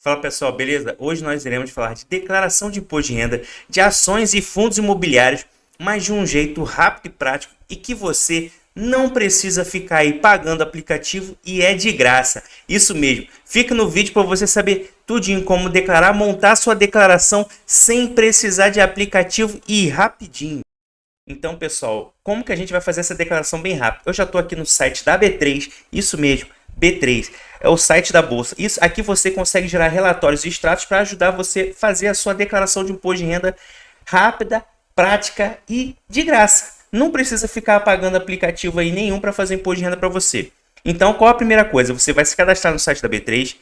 Fala pessoal, beleza? Hoje nós iremos falar de declaração de imposto de renda de ações e fundos imobiliários, mas de um jeito rápido e prático e que você não precisa ficar aí pagando aplicativo e é de graça. Isso mesmo, fica no vídeo para você saber tudinho como declarar, montar sua declaração sem precisar de aplicativo e rapidinho. Então, pessoal, como que a gente vai fazer essa declaração bem rápido? Eu já estou aqui no site da B3, isso mesmo, B3, é o site da Bolsa. Isso aqui você consegue gerar relatórios e extratos para ajudar você a fazer a sua declaração de imposto de renda rápida, prática e de graça. Não precisa ficar pagando aplicativo aí nenhum para fazer imposto de renda para você. Então, qual a primeira coisa? Você vai se cadastrar no site da B3,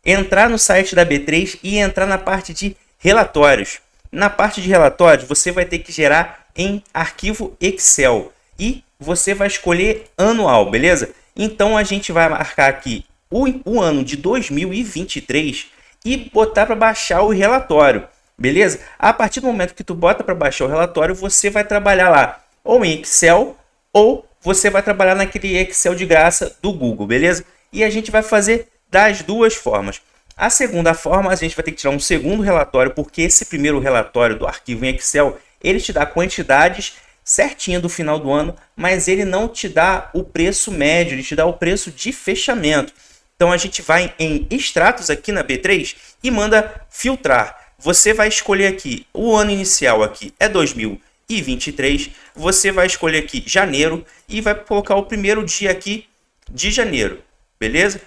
entrar no site da B3 e entrar na parte de relatórios. Na parte de relatórios, você vai ter que gerar em arquivo Excel e você vai escolher anual, beleza? Então a gente vai marcar aqui o ano de 2023 e botar para baixar o relatório, beleza? A partir do momento que tu bota para baixar o relatório, você vai trabalhar lá ou em Excel ou você vai trabalhar naquele Excel de graça do Google, beleza? E a gente vai fazer das duas formas. A segunda forma, a gente vai ter que tirar um segundo relatório, porque esse primeiro relatório do arquivo em Excel, ele te dá quantidades certinha do final do ano, mas ele não te dá o preço médio, ele te dá o preço de fechamento. Então a gente vai em extratos aqui na B3 e manda filtrar. Você vai escolher aqui, o ano inicial aqui é 2023, você vai escolher aqui janeiro e vai colocar o primeiro dia aqui de janeiro, beleza?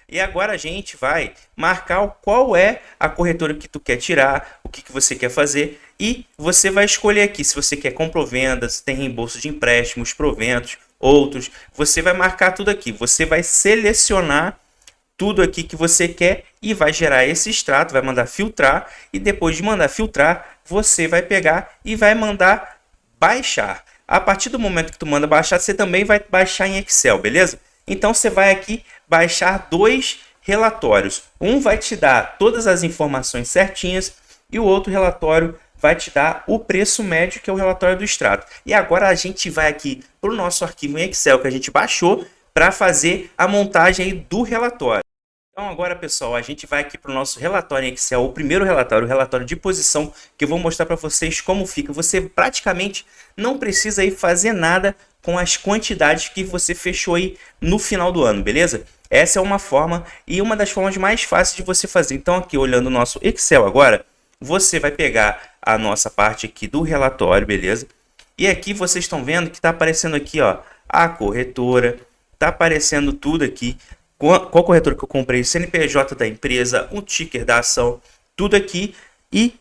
E agora a gente vai marcar qual é a corretora que tu quer tirar, o que você quer fazer e você vai escolher aqui se você quer comprovenda, se tem reembolso de empréstimos, proventos, outros. Você vai marcar tudo aqui, você vai selecionar tudo aqui que você quer e vai gerar esse extrato, vai mandar filtrar e depois de mandar filtrar, você vai pegar e vai mandar baixar. A partir do momento que tu manda baixar, você também vai baixar em Excel, beleza? Então você vai aqui baixar dois relatórios. Um vai te dar todas as informações certinhas e o outro relatório vai te dar o preço médio, que é o relatório do extrato. E agora a gente vai aqui para o nosso arquivo em Excel que a gente baixou para fazer a montagem do relatório. Então agora, pessoal, a gente vai aqui para o nosso relatório em Excel, o primeiro relatório, o relatório de posição, que eu vou mostrar para vocês como fica. Você praticamente não precisa aí fazer nada com as quantidades que você fechou aí no final do ano, beleza? Essa é uma forma e uma das formas mais fáceis de você fazer. Então aqui, olhando o nosso Excel agora, você vai pegar a nossa parte aqui do relatório, beleza? E aqui vocês estão vendo que está aparecendo aqui, ó, a corretora, está aparecendo tudo aqui. Qual corretora que eu comprei, CNPJ da empresa, o ticker da ação, tudo aqui e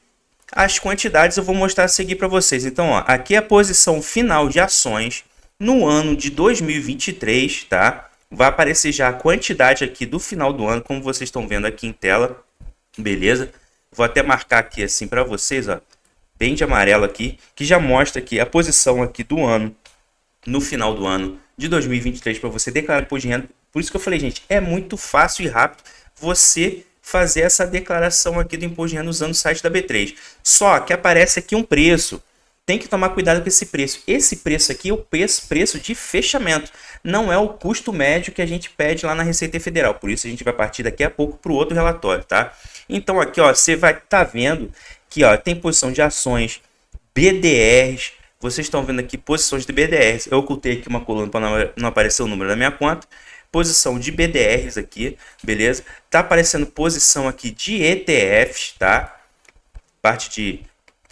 as quantidades eu vou mostrar a seguir para vocês. Então, ó, aqui é a posição final de ações no ano de 2023, tá? Vai aparecer já a quantidade aqui do final do ano, como vocês estão vendo aqui em tela, beleza? Vou até marcar aqui assim para vocês, ó, bem de amarelo aqui, que já mostra aqui a posição aqui do ano, no final do ano de 2023, para você declarar imposto de renda. Por isso que eu falei, gente, é muito fácil e rápido você fazer essa declaração aqui do imposto de renda usando o site da B3. Só que aparece aqui um preço. Tem que tomar cuidado com esse preço. Esse preço aqui é o preço de fechamento. Não é o custo médio que a gente pede lá na Receita Federal. Por isso a gente vai partir daqui a pouco para o outro relatório, tá? Então aqui, ó, você vai estar vendo que, ó, tem posição de ações, BDRs. Vocês estão vendo aqui posições de BDRs. Eu ocultei aqui uma coluna para não aparecer o número da minha conta. Posição de BDRs aqui, beleza? Tá aparecendo posição aqui de ETFs, tá? Parte de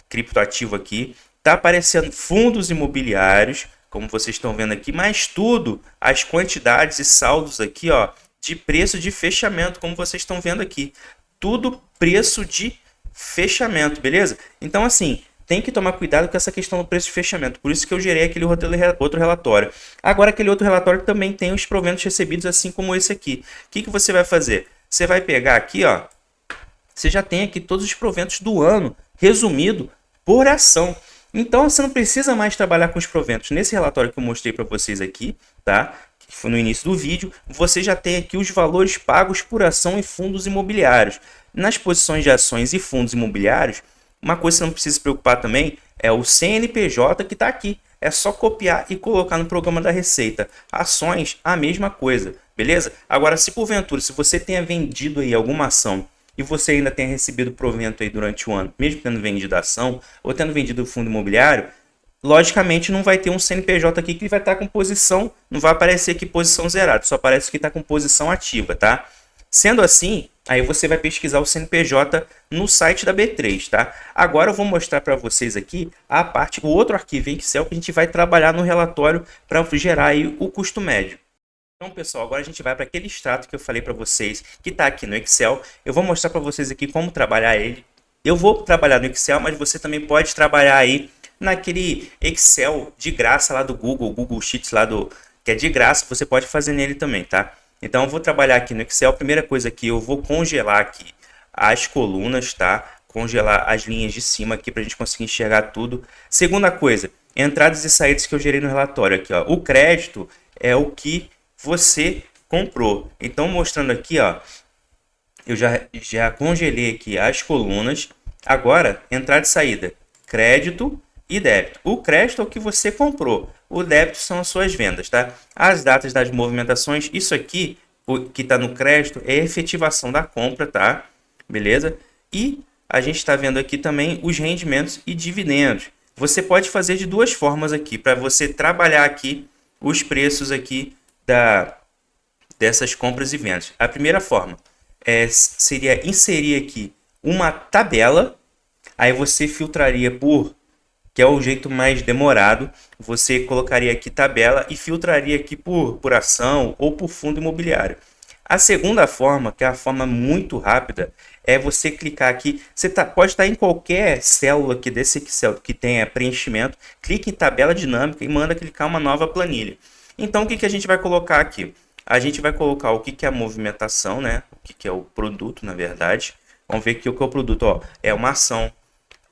criptoativo aqui. Tá aparecendo fundos imobiliários, como vocês estão vendo aqui, mas tudo, as quantidades e saldos aqui, ó, de preço de fechamento, como vocês estão vendo aqui. Tudo preço de fechamento, beleza? Então, assim, tem que tomar cuidado com essa questão do preço de fechamento. Por isso que eu gerei aquele outro relatório. Agora, aquele outro relatório também tem os proventos recebidos, assim como esse aqui. O que você vai fazer? Você vai pegar aqui, ó. Você já tem aqui todos os proventos do ano, resumido por ação. Então, você não precisa mais trabalhar com os proventos. Nesse relatório que eu mostrei para vocês aqui, tá? Que foi no início do vídeo, você já tem aqui os valores pagos por ação e fundos imobiliários. Nas posições de ações e fundos imobiliários, uma coisa que você não precisa se preocupar também é o CNPJ que está aqui. É só copiar e colocar no programa da Receita. Ações, a mesma coisa, beleza? Agora, se porventura, se você tenha vendido aí alguma ação e você ainda tenha recebido provento aí durante o ano, mesmo tendo vendido ação ou tendo vendido fundo imobiliário, logicamente não vai ter um CNPJ aqui que vai estar com posição, não vai aparecer aqui posição zerada, só aparece que está com posição ativa, tá? Sendo assim, aí você vai pesquisar o CNPJ no site da B3, tá? Agora eu vou mostrar para vocês aqui o outro arquivo em Excel que a gente vai trabalhar no relatório para gerar aí o custo médio. Então, pessoal, agora a gente vai para aquele extrato que eu falei para vocês, que está aqui no Excel. Eu vou mostrar para vocês aqui como trabalhar ele. Eu vou trabalhar no Excel, mas você também pode trabalhar aí naquele Excel de graça lá do Google Sheets lá que é de graça, você pode fazer nele também, tá? Então, eu vou trabalhar aqui no Excel. Primeira coisa aqui, eu vou congelar aqui as colunas, tá? Congelar as linhas de cima aqui para a gente conseguir enxergar tudo. Segunda coisa, entradas e saídas que eu gerei no relatório aqui, ó. O crédito é o que você comprou. Então, mostrando aqui, ó, eu já congelei aqui as colunas. Agora, entrada e saída, crédito e débito. O crédito é o que você comprou. O débito são as suas vendas, tá? As datas das movimentações, isso aqui, o que está no crédito, é a efetivação da compra, tá? Beleza? E a gente está vendo aqui também os rendimentos e dividendos. Você pode fazer de duas formas aqui, para você trabalhar aqui os preços aqui dessas compras e vendas. A primeira forma seria inserir aqui uma tabela, aí você filtraria que é o jeito mais demorado, você colocaria aqui tabela e filtraria aqui por ação ou por fundo imobiliário. A segunda forma, que é a forma muito rápida, é você clicar aqui, pode estar em qualquer célula aqui desse Excel que tenha preenchimento, clique em tabela dinâmica e manda clicar uma nova planilha. Então, o que a gente vai colocar aqui? A gente vai colocar o que é a movimentação, né? O que é o produto, na verdade. Vamos ver aqui o que é o produto. Ó, é uma ação.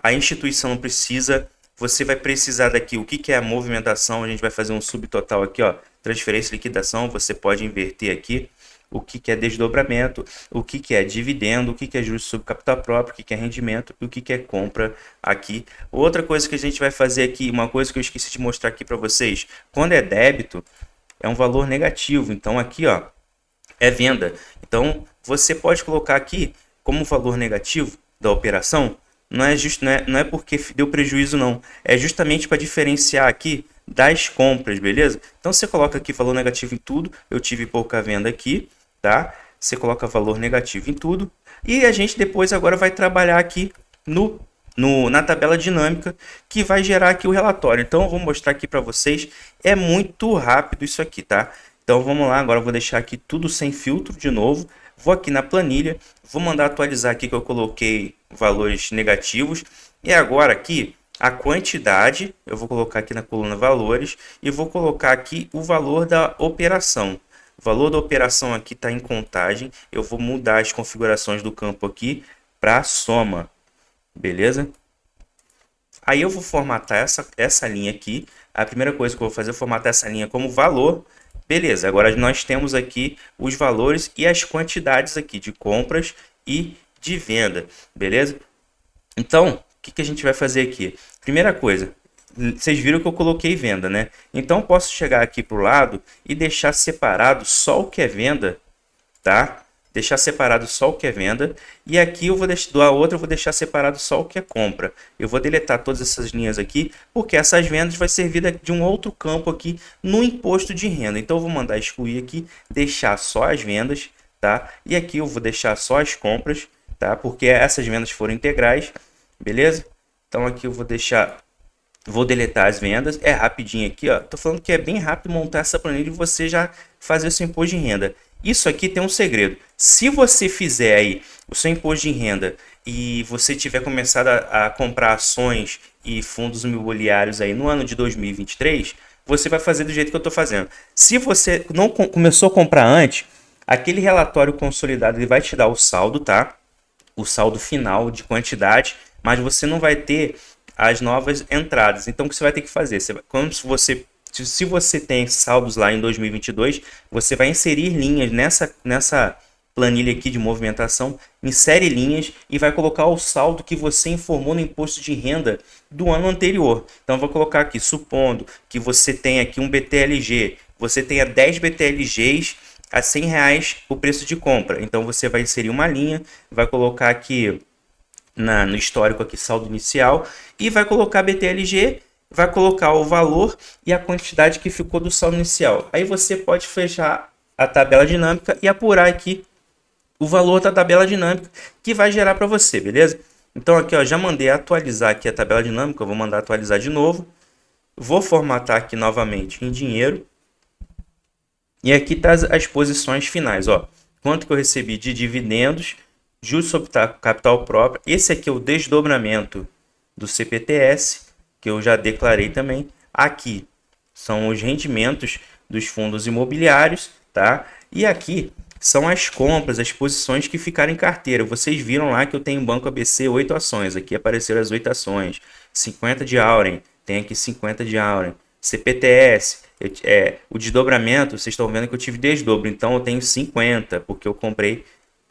A instituição não precisa. Você vai precisar daqui o que é a movimentação. A gente vai fazer um subtotal aqui, ó. Transferência e liquidação. Você pode inverter aqui. O que é desdobramento, o que é dividendo, o que é juros sobre capital próprio, o que é rendimento e o que é compra aqui. Outra coisa que a gente vai fazer aqui, uma coisa que eu esqueci de mostrar aqui para vocês, quando é débito, é um valor negativo. Então aqui, ó, é venda. Então você pode colocar aqui como valor negativo da operação, não é porque deu prejuízo não, é justamente para diferenciar aqui das compras, beleza? Então você coloca aqui valor negativo em tudo, eu tive pouca venda aqui, tá? Você coloca valor negativo em tudo e a gente depois agora vai trabalhar aqui na tabela dinâmica que vai gerar aqui o relatório. Então eu vou mostrar aqui para vocês, é muito rápido isso aqui, tá? Então vamos lá, agora eu vou deixar aqui tudo sem filtro de novo, vou aqui na planilha, vou mandar atualizar aqui que eu coloquei valores negativos e agora aqui a quantidade, eu vou colocar aqui na coluna valores e vou colocar aqui o valor da operação. O valor da operação aqui está em contagem. Eu vou mudar as configurações do campo aqui para soma. Beleza? Aí eu vou formatar essa linha aqui. A primeira coisa que eu vou fazer é formatar essa linha como valor. Beleza, agora nós temos aqui os valores e as quantidades aqui de compras e de venda. Beleza? Então, o que a gente vai fazer aqui? Primeira coisa, vocês viram que eu coloquei venda, né? Então eu posso chegar aqui para o lado e deixar separado só o que é venda, tá? Deixar separado só o que é venda. E aqui eu vou deixar, a outra eu vou deixar separado só o que é compra. Eu vou deletar todas essas linhas aqui, porque essas vendas vai servir de um outro campo aqui no imposto de renda. Então eu vou mandar excluir aqui, deixar só as vendas, tá? E aqui eu vou deixar só as compras, tá? Porque essas vendas foram integrais, beleza? Então aqui eu vou deletar as vendas, é rapidinho aqui, ó. Tô falando que é bem rápido montar essa planilha e você já fazer o seu imposto de renda. Isso aqui tem um segredo. Se você fizer aí o seu imposto de renda e você tiver começado a comprar ações e fundos imobiliários aí no ano de 2023, você vai fazer do jeito que eu estou fazendo. Se você não começou a comprar antes, aquele relatório consolidado ele vai te dar o saldo, tá? O saldo final de quantidade, mas você não vai ter as novas entradas. Então o que você vai ter que fazer? Se você tem saldos lá em 2022, você vai inserir linhas nessa planilha aqui de movimentação, insere linhas e vai colocar o saldo que você informou no imposto de renda do ano anterior. Então eu vou colocar aqui, supondo que você tem aqui um BTLG, você tenha 10 BTLGs a R$ 100 o preço de compra. Então você vai inserir uma linha, vai colocar aqui no histórico aqui saldo inicial e vai colocar BTLG, vai colocar o valor e a quantidade que ficou do saldo inicial. Aí você pode fechar a tabela dinâmica e apurar aqui o valor da tabela dinâmica que vai gerar para você, beleza? Então aqui, ó, já mandei atualizar aqui a tabela dinâmica, eu vou mandar atualizar de novo. Vou formatar aqui novamente em dinheiro. E aqui tá as posições finais, ó. Quanto que eu recebi de dividendos, juros sobre capital próprio. Esse aqui é o desdobramento do CPTS, que eu já declarei também. Aqui são os rendimentos dos fundos imobiliários, tá? E aqui são as compras, as posições que ficaram em carteira. Vocês viram lá que eu tenho em Banco ABC 8 ações. Aqui apareceram as 8 ações. 50 de Auren, tem aqui 50 de Auren. CPTS, o desdobramento, vocês estão vendo que eu tive desdobro. Então eu tenho 50, porque eu comprei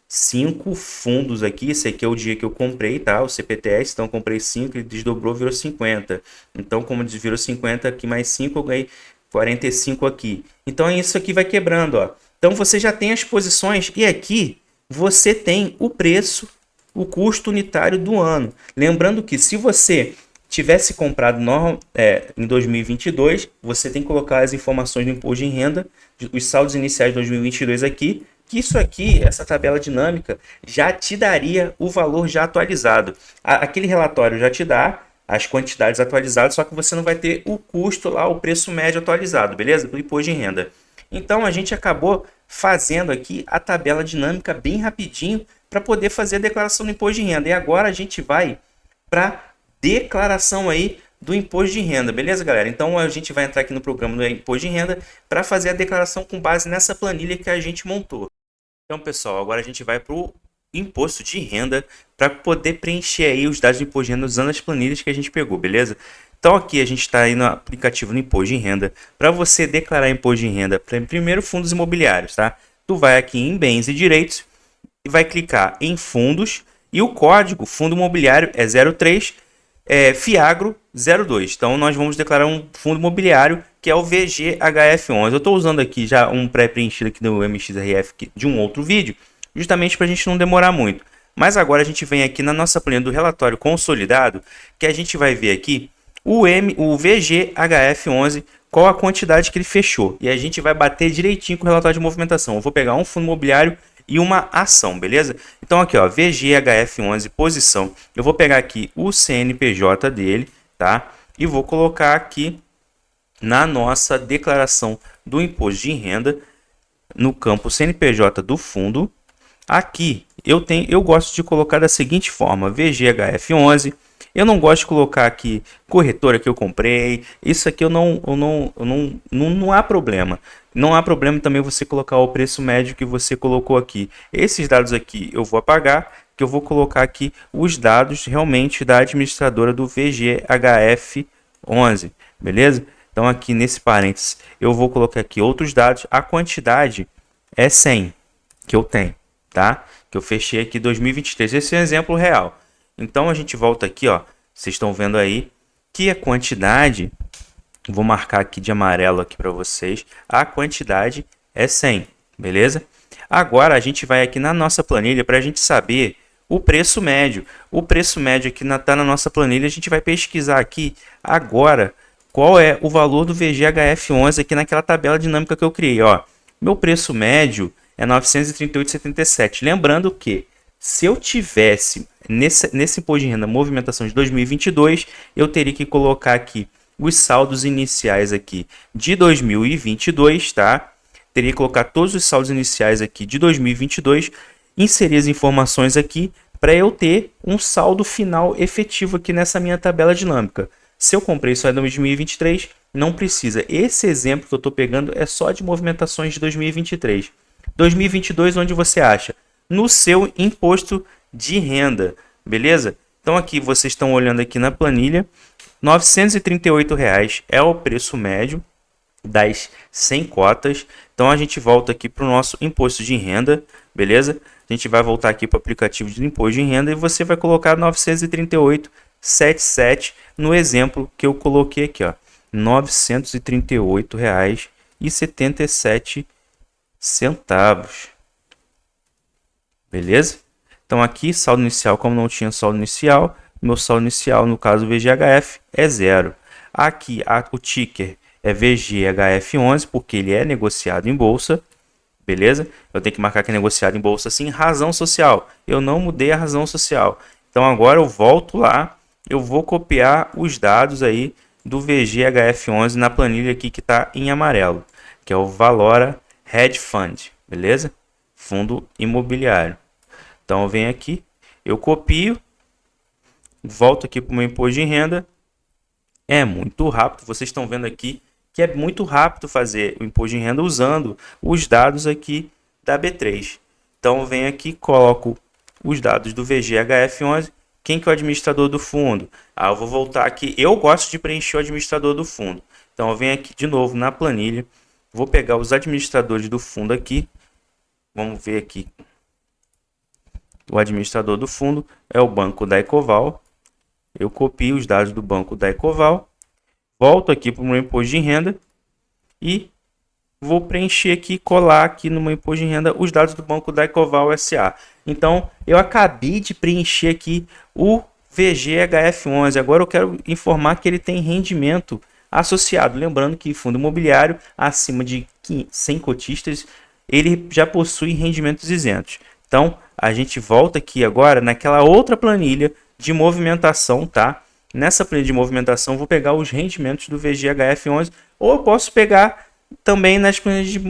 5 fundos aqui. Esse aqui é o dia que eu comprei, tá? O CPTS, então eu comprei 5, ele desdobrou, virou 50. Então como virou 50 aqui mais 5, eu ganhei 45 aqui. Então isso aqui vai quebrando, ó. Então você já tem as posições e aqui você tem o preço, o custo unitário do ano. Lembrando que se você tivesse comprado em 2022, você tem que colocar as informações do imposto de renda, os saldos iniciais de 2022 aqui, que isso aqui, essa tabela dinâmica, já te daria o valor já atualizado. Aquele relatório já te dá as quantidades atualizadas, só que você não vai ter o custo lá, o preço médio atualizado, beleza? Do imposto de renda. Então a gente acabou fazendo aqui a tabela dinâmica bem rapidinho para poder fazer a declaração do imposto de renda. E agora a gente vai para declaração aí do imposto de renda, beleza, galera? Então a gente vai entrar aqui no programa do imposto de renda para fazer a declaração com base nessa planilha que a gente montou. Então, pessoal, agora a gente vai para o imposto de renda para poder preencher aí os dados do imposto de renda usando as planilhas que a gente pegou, beleza? Então aqui a gente está aí no aplicativo do imposto de renda. Para você declarar imposto de renda, primeiro fundos imobiliários, tá? Tu vai aqui em bens e direitos e vai clicar em fundos e o código fundo imobiliário é 03 Fiagro 02. Então nós vamos declarar um fundo imobiliário que é o VGHF11. Eu estou usando aqui já um pré-preenchido aqui do MXRF de um outro vídeo, justamente para a gente não demorar muito. Mas agora a gente vem aqui na nossa planilha do relatório consolidado, que a gente vai ver aqui o VGHF11, qual a quantidade que ele fechou. E a gente vai bater direitinho com o relatório de movimentação. Eu vou pegar um fundo imobiliário e uma ação, beleza? Então aqui, ó, VGHF11 posição. Eu vou pegar aqui o CNPJ dele, tá? E vou colocar aqui na nossa declaração do imposto de renda, no campo CNPJ do fundo. Aqui eu gosto de colocar da seguinte forma: VGHF11. Eu não gosto de colocar aqui corretora que eu comprei. Isso aqui não há problema. Não há problema também você colocar o preço médio que você colocou aqui. Esses dados aqui eu vou apagar, que eu vou colocar aqui os dados realmente da administradora do VGHF11, beleza? Então aqui nesse parênteses eu vou colocar aqui outros dados. A quantidade é 100 que eu tenho, tá? Que eu fechei aqui 2023. Esse é um exemplo real. Então a gente volta aqui, ó. Vocês estão vendo aí que a quantidade, vou marcar aqui de amarelo aqui para vocês. A quantidade é 100, beleza? Agora a gente vai aqui na nossa planilha para a gente saber o preço médio. O preço médio aqui está na nossa planilha. A gente vai pesquisar aqui agora qual é o valor do VGHF11 aqui naquela tabela dinâmica que eu criei, ó. Meu preço médio é 938,77. Lembrando que se eu tivesse nesse imposto de renda movimentação de 2022, eu teria que colocar aqui os saldos iniciais aqui de 2022, tá? Teria que colocar todos os saldos iniciais aqui de 2022, inserir as informações aqui para eu ter um saldo final efetivo aqui nessa minha tabela dinâmica. Se eu comprei só em 2023, não precisa. Esse exemplo que eu estou pegando é só de movimentações de 2023. 2022, onde você acha? No seu imposto de renda, beleza? Então aqui vocês estão olhando aqui na planilha, R$ 938 é o preço médio das 100 cotas. Então a gente volta aqui para o nosso imposto de renda, beleza? A gente vai voltar aqui para o aplicativo de imposto de renda e você vai colocar 938,77 no exemplo que eu coloquei aqui, ó, R$ 938,77 centavos. Beleza? Então aqui, saldo inicial, como não tinha saldo inicial, meu saldo inicial, no caso VGHF, é 0. Aqui o ticker é VGHF11, porque ele é negociado em bolsa. Beleza? Eu tenho que marcar que é negociado em bolsa sim. Razão social. Eu não mudei a razão social. Então agora eu volto lá. Eu vou copiar os dados aí do VGHF11 na planilha aqui que está em amarelo. Que é o Valora Hedge Fund. Beleza? Fundo imobiliário. Então eu venho aqui. Eu copio. Volto aqui para o meu imposto de renda. É muito rápido. Vocês estão vendo aqui que é muito rápido fazer o imposto de renda usando os dados aqui da B3. Então, eu venho aqui, coloco os dados do VGHF11. Quem que é o administrador do fundo? Eu vou voltar aqui. Eu gosto de preencher o administrador do fundo. Então, eu venho aqui de novo na planilha. Vou pegar os administradores do fundo aqui. Vamos ver aqui. O administrador do fundo é o Banco da Ecoval. Eu copio os dados do Banco da Ecoval. Volto aqui para o meu imposto de renda e vou preencher aqui, colar aqui no meu imposto de renda os dados do Banco da Ecoval SA. Então, eu acabei de preencher aqui o VGHF11. Agora eu quero informar que ele tem rendimento associado. Lembrando que fundo imobiliário acima de 100 cotistas, ele já possui rendimentos isentos. Então, a gente volta aqui agora naquela outra planilha de movimentação, tá? Nessa planilha de movimentação, vou pegar os rendimentos do VGHF11, ou eu posso pegar também nas planilhas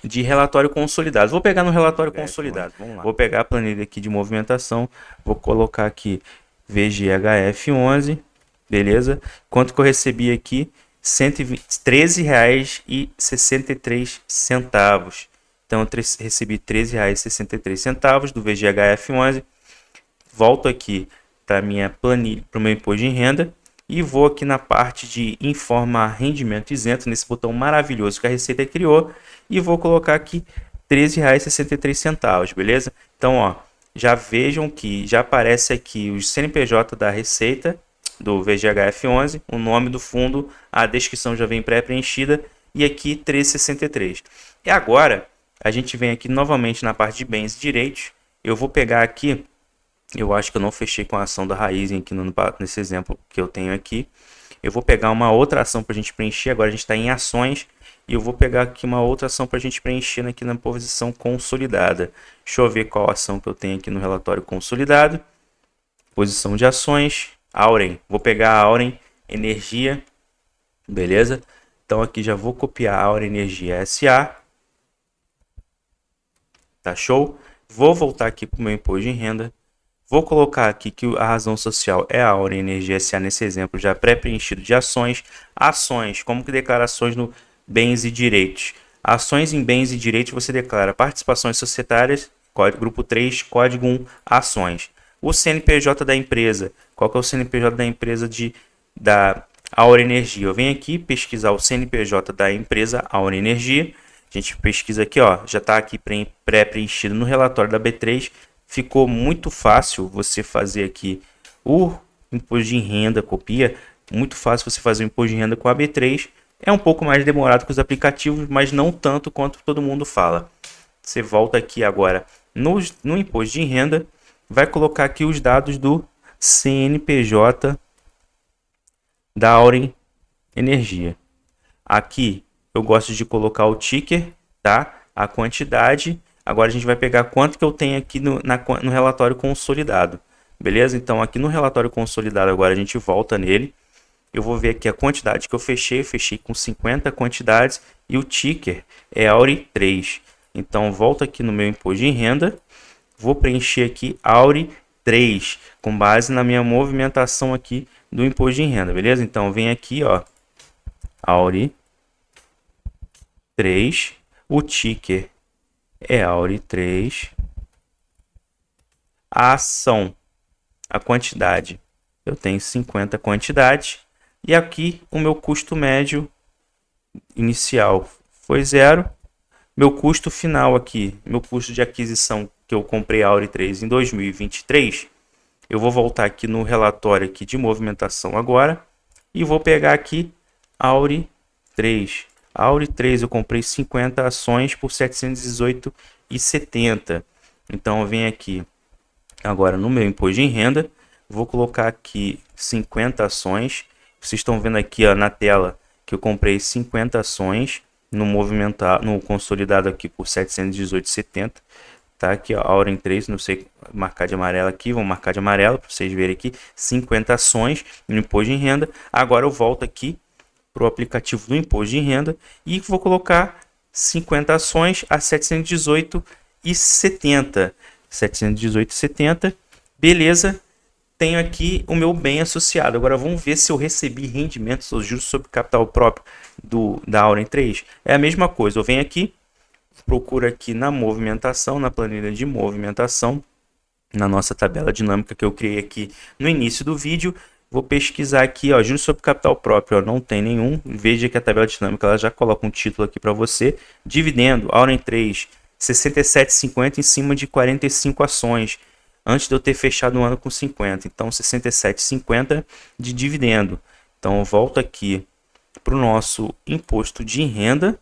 de relatório consolidado. Vou pegar no relatório consolidado. Vamos lá. Vou pegar a planilha aqui de movimentação, vou colocar aqui VGHF11, beleza? Quanto que eu recebi aqui? R$ 13,63. Então, eu recebi R$ 13,63 do VGHF11. Volto aqui para minha planilha, para o meu imposto de renda e vou aqui na parte de informar rendimento isento, nesse botão maravilhoso que a Receita criou, e vou colocar aqui R$ 13,63, beleza? Então, ó, já vejam que já aparece aqui o CNPJ da Receita, do VGHF11, o nome do fundo, a descrição já vem pré-preenchida e aqui 13,63. E agora, a gente vem aqui novamente na parte de bens e direitos, eu vou pegar aqui. Eu acho que eu não fechei com a ação da Raizen aqui nesse exemplo que eu tenho aqui. Eu vou pegar uma outra ação para a gente preencher. Agora a gente está em ações. E eu vou pegar aqui uma outra ação para a gente preencher aqui na posição consolidada. Deixa eu ver qual ação que eu tenho aqui no relatório consolidado. Posição de ações. Auren. Vou pegar a Auren Energia. Beleza? Então aqui já vou copiar a Auren Energia SA. Tá show? Vou voltar aqui para o meu imposto de renda. Vou colocar aqui que a razão social é a Auren Energia SA nesse exemplo já pré-preenchido de ações. Ações, como que declarações no bens e direitos. Ações em bens e direitos você declara participações societárias, grupo 3, código 1, ações. O CNPJ da empresa, qual que é o CNPJ da empresa da Auren Energia? Eu venho aqui pesquisar o CNPJ da empresa Auren Energia. A gente pesquisa aqui, ó, já está aqui pré-preenchido no relatório da B3. Ficou muito fácil você fazer aqui o imposto de renda, copia. Muito fácil você fazer o imposto de renda com a B3. É um pouco mais demorado que os aplicativos, mas não tanto quanto todo mundo fala. Você volta aqui agora no imposto de renda, vai colocar aqui os dados do CNPJ da Auren Energia. Aqui eu gosto de colocar o ticker, tá? A quantidade. Agora a gente vai pegar quanto que eu tenho aqui no relatório consolidado. Beleza? Então aqui no relatório consolidado agora a gente volta nele. Eu vou ver aqui a quantidade que eu fechei com 50 quantidades e o ticker é Auri 3. Então volto aqui no meu imposto de renda, vou preencher aqui Auri 3 com base na minha movimentação aqui do imposto de renda, beleza? Então vem aqui, ó, Auri 3, o ticker é Auri 3, a ação, a quantidade, eu tenho 50 quantidades. E aqui o meu custo médio inicial foi 0. Meu custo final aqui, meu custo de aquisição que eu comprei a Auri 3 em 2023, eu vou voltar aqui no relatório aqui de movimentação agora e vou pegar aqui Auri 3. A Auri 3 eu comprei 50 ações por 718,70. Então eu venho aqui agora no meu imposto de renda, vou colocar aqui 50 ações. Vocês estão vendo aqui, ó, na tela que eu comprei 50 ações no consolidado aqui por 718,70. Tá aqui, ó, Auren 3, não sei marcar de amarelo aqui, vamos marcar de amarelo para vocês verem aqui, 50 ações no imposto de renda. Agora eu volto aqui para o aplicativo do imposto de renda e vou colocar 50 ações a 718,70. 718,70, beleza, tenho aqui o meu bem associado. Agora vamos ver se eu recebi rendimentos ou juros sobre capital próprio da Auren 3. É a mesma coisa, eu venho aqui, procura aqui na movimentação, na planilha de movimentação, na nossa tabela dinâmica que eu criei aqui no início do vídeo. Vou pesquisar aqui, ó, juros sobre capital próprio, ó, não tem nenhum. Veja que a tabela dinâmica ela já coloca um título aqui para você. Dividendo, Auren 3, 67,50 em cima de 45 ações, antes de eu ter fechado o ano com 50. Então, 67,50 de dividendo. Então, eu volto aqui para o nosso imposto de renda.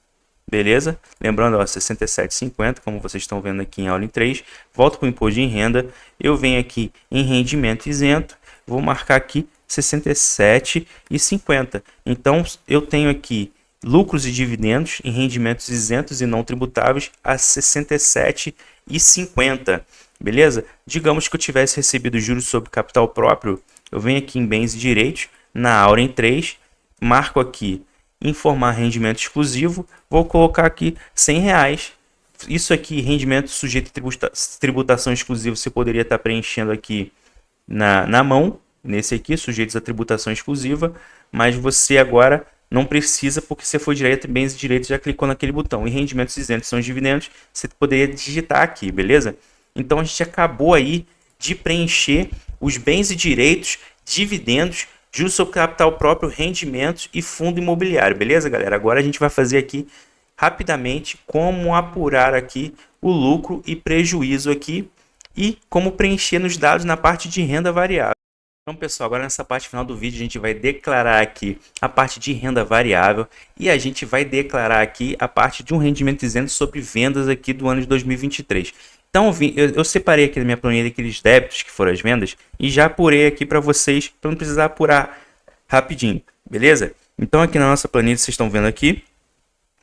Beleza? Lembrando, 67,50, como vocês estão vendo aqui em aula em 3. Volto para o imposto de renda. Eu venho aqui em rendimento isento. Vou marcar aqui 67,50. Então, eu tenho aqui lucros e dividendos em rendimentos isentos e não tributáveis a 67,50. Beleza? Digamos que eu tivesse recebido juros sobre capital próprio. Eu venho aqui em bens e direitos, na Auren 3. Marco aqui informar rendimento exclusivo, vou colocar aqui R$100. Isso aqui, rendimento sujeito a tributação exclusiva, você poderia estar preenchendo aqui na mão, nesse aqui, sujeitos a tributação exclusiva, mas você agora não precisa, porque você foi direto em bens e direitos, já clicou naquele botão. E rendimentos isentos são os dividendos, você poderia digitar aqui, beleza? Então a gente acabou aí de preencher os bens e direitos, dividendos, juros sobre capital próprio, rendimentos e fundo imobiliário, beleza, galera? Agora a gente vai fazer aqui rapidamente como apurar aqui o lucro e prejuízo aqui e como preencher nos dados na parte de renda variável. Então, pessoal, agora nessa parte final do vídeo a gente vai declarar aqui a parte de renda variável e a gente vai declarar aqui a parte de um rendimento isento sobre vendas aqui do ano de 2023. Então, eu separei aqui na minha planilha aqueles débitos que foram as vendas e já apurei aqui para vocês, para não precisar apurar rapidinho, beleza? Então, aqui na nossa planilha, vocês estão vendo aqui,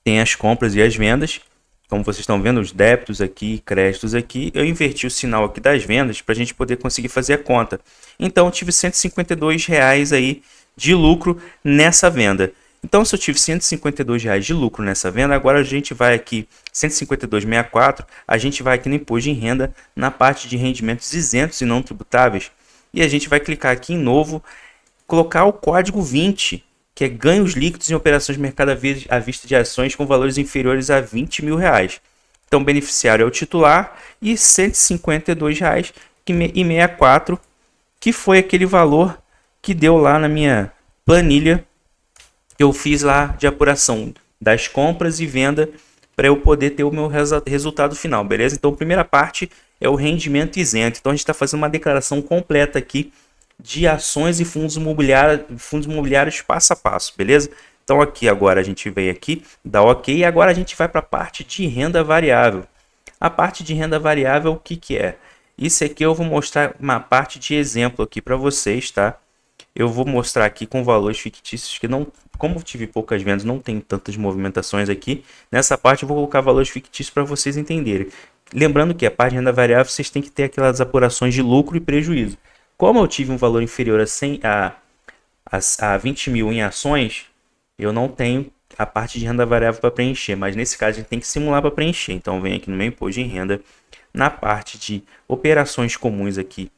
tem as compras e as vendas. Como vocês estão vendo, os débitos aqui, créditos aqui. Eu inverti o sinal aqui das vendas para a gente poder conseguir fazer a conta. Então, eu tive R$152 aí de lucro nessa venda. Então, se eu tive R$152 de lucro nessa venda, agora a gente vai aqui, 152,64, a gente vai aqui no imposto de renda, na parte de rendimentos isentos e não tributáveis, e a gente vai clicar aqui em novo, colocar o código 20, que é ganhos líquidos em operações de mercado à vista de ações com valores inferiores a R$20 mil. Então, o beneficiário é o titular e R$152,64, que foi aquele valor que deu lá na minha planilha que eu fiz lá de apuração das compras e venda para eu poder ter o meu resultado final, beleza? Então, a primeira parte é o rendimento isento. Então, a gente está fazendo uma declaração completa aqui de ações e fundos imobiliários passo a passo, beleza? Então, aqui agora a gente vem aqui, dá OK, e agora a gente vai para a parte de renda variável. A parte de renda variável, o que é? Isso aqui eu vou mostrar uma parte de exemplo aqui para vocês, tá? Eu vou mostrar aqui com valores fictícios que não, como eu tive poucas vendas, não tem tantas movimentações aqui. Nessa parte eu vou colocar valores fictícios para vocês entenderem. Lembrando que a parte de renda variável vocês têm que ter aquelas apurações de lucro e prejuízo. Como eu tive um valor inferior a 20 mil em ações, eu não tenho a parte de renda variável para preencher. Mas nesse caso a gente tem que simular para preencher. Então vem aqui no meu imposto de renda, na parte de operações comuns aqui,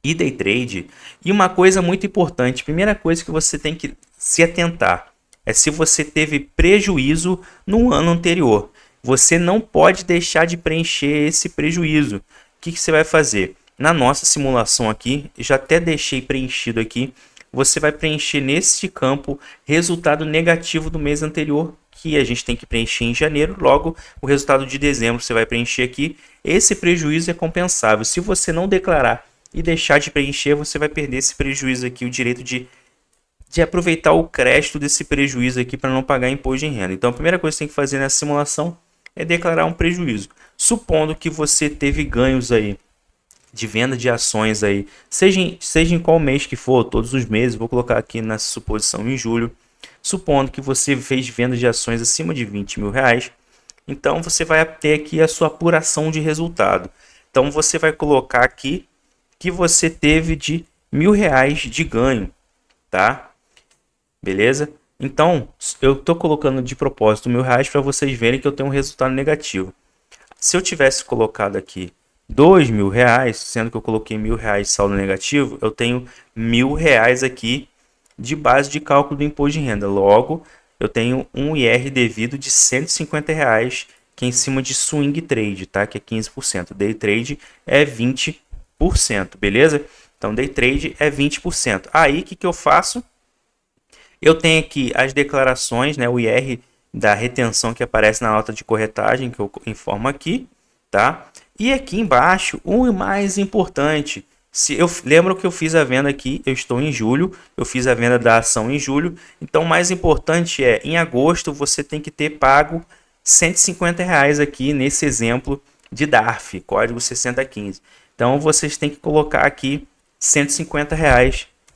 e day trade. E uma coisa muito importante, primeira coisa que você tem que se atentar é se você teve prejuízo no ano anterior. Você não pode deixar de preencher esse prejuízo. O que você vai fazer? Na nossa simulação aqui, já até deixei preenchido aqui, você vai preencher nesse campo resultado negativo do mês anterior, que a gente tem que preencher em janeiro, logo o resultado de dezembro você vai preencher aqui. Esse prejuízo é compensável. Se você não declarar e deixar de preencher, você vai perder esse prejuízo aqui, o direito de de aproveitar o crédito desse prejuízo aqui para não pagar imposto de renda. Então a primeira coisa que você tem que fazer nessa simulação é declarar um prejuízo. Supondo que você teve ganhos aí de venda de ações aí, seja em qual mês que for, todos os meses, vou colocar aqui nessa suposição em julho. Supondo que você fez venda de ações acima de 20 mil reais, então você vai ter aqui a sua apuração de resultado. Então você vai colocar aqui que você teve de R$ 1.000 de ganho, tá? Beleza? Então eu estou colocando de propósito R$ 1.000 para vocês verem que eu tenho um resultado negativo. Se eu tivesse colocado aqui R$ 2.000, sendo que eu coloquei R$ 1.000 de saldo negativo, eu tenho R$ 1.000 aqui de base de cálculo do imposto de renda. Logo, eu tenho um IR devido de R$ 150, que é em cima de swing trade, tá? Que é 15%. Day trade é 20%, beleza? Então, day trade é 20%. Aí, o que eu faço? Eu tenho aqui as declarações, né? O IR da retenção que aparece na nota de corretagem, que eu informo aqui, tá? E aqui embaixo, o mais importante, se eu lembro que eu fiz a venda aqui, eu estou em julho, eu fiz a venda da ação em julho, então o mais importante é, em agosto você tem que ter pago R$ 150 aqui nesse exemplo de DARF, código 6015. Então vocês têm que colocar aqui R$ 150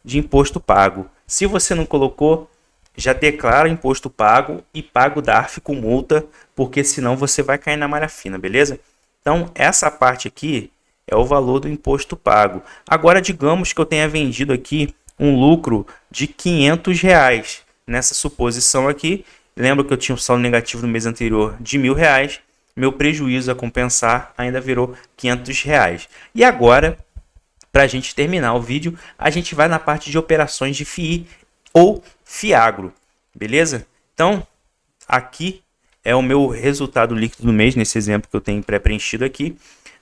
de imposto pago. Se você não colocou, já declara imposto pago e paga o DARF com multa, porque senão você vai cair na malha fina, beleza? Então, essa parte aqui é o valor do imposto pago. Agora, digamos que eu tenha vendido aqui um lucro de R$ 500 nessa suposição aqui. Lembra que eu tinha um saldo negativo no mês anterior de R$ 1.000. Meu prejuízo a compensar ainda virou R$ 500. E agora, para a gente terminar o vídeo, a gente vai na parte de operações de FII ou FIAGRO, beleza? Então, aqui é o meu resultado líquido do mês, nesse exemplo que eu tenho pré-preenchido aqui.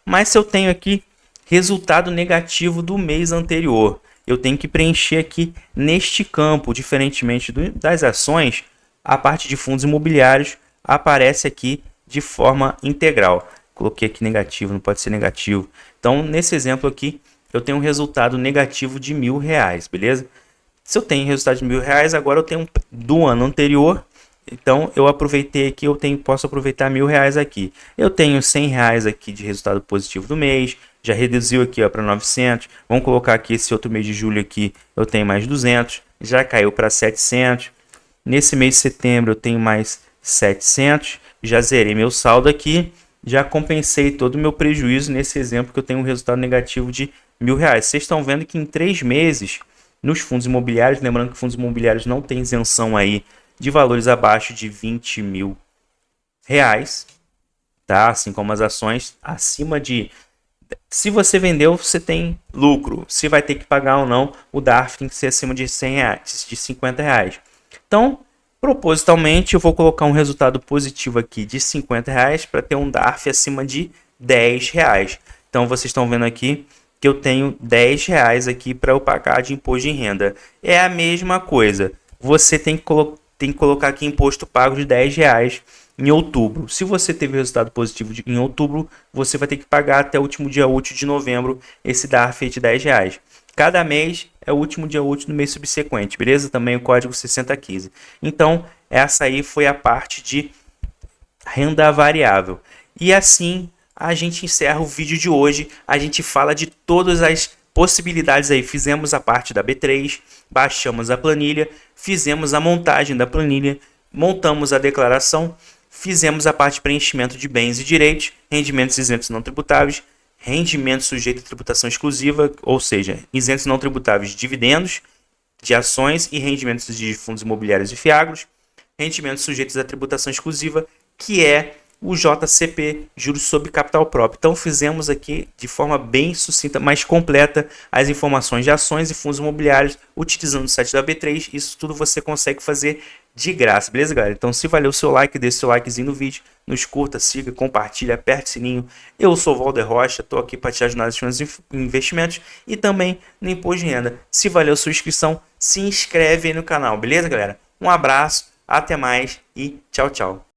Mas se eu tenho aqui resultado negativo do mês anterior, eu tenho que preencher aqui neste campo, diferentemente das ações, a parte de fundos imobiliários aparece aqui de forma integral. Coloquei aqui negativo, não pode ser negativo. Então, nesse exemplo aqui, eu tenho um resultado negativo de R$ 1.000, beleza? Se eu tenho resultado de R$ 1.000, agora eu tenho do ano anterior. Então, eu aproveitei aqui, posso aproveitar R$ 1.000 aqui. Eu tenho R$ 100 aqui de resultado positivo do mês, já reduziu aqui para 900. Vamos colocar aqui esse outro mês de julho aqui, eu tenho mais 200, já caiu para 700. Nesse mês de setembro eu tenho mais 700, já zerei meu saldo aqui, já compensei todo o meu prejuízo nesse exemplo que eu tenho um resultado negativo de R$ 1.000. Vocês estão vendo que em 3 meses, nos fundos imobiliários, lembrando que fundos imobiliários não tem isenção aí de valores abaixo de R$ 20.000, tá? Assim como as ações acima de... Se você vendeu, você tem lucro. Se vai ter que pagar ou não, o DARF tem que ser acima de R$ 50. Então, propositalmente, eu vou colocar um resultado positivo aqui de R$ 50 para ter um DARF acima de R$ 10. Então, vocês estão vendo aqui que eu tenho R$ 10 aqui para eu pagar de imposto de renda. É a mesma coisa. Você tem que colocar aqui imposto pago de R$ 10 em outubro. Se você teve resultado positivo em outubro, você vai ter que pagar até o último dia útil de novembro esse DARF de R$ 10. Cada mês é o último dia útil do mês subsequente, beleza? Também o código 6015. Então, essa aí foi a parte de renda variável. E assim a gente encerra o vídeo de hoje. A gente fala de todas as possibilidades aí. Fizemos a parte da B3, baixamos a planilha, fizemos a montagem da planilha, montamos a declaração, fizemos a parte de preenchimento de bens e direitos, rendimentos isentos não tributáveis, rendimentos sujeitos a tributação exclusiva, ou seja, isentos não tributáveis de dividendos, de ações e rendimentos de fundos imobiliários e fiagros, rendimentos sujeitos à tributação exclusiva, que é o JCP, juros sobre capital próprio. Então fizemos aqui de forma bem sucinta, mais completa, as informações de ações e fundos imobiliários utilizando o site da B3. Isso tudo você consegue fazer de graça, beleza, galera? Então se valeu o seu like, deixe seu likezinho no vídeo, nos curta, siga, compartilha, aperte o sininho. Eu sou o Walder Rocha, estou aqui para te ajudar nos investimentos e também no imposto de renda. Se valeu a sua inscrição, se inscreve aí no canal, beleza, galera? Um abraço, até mais e tchau, tchau.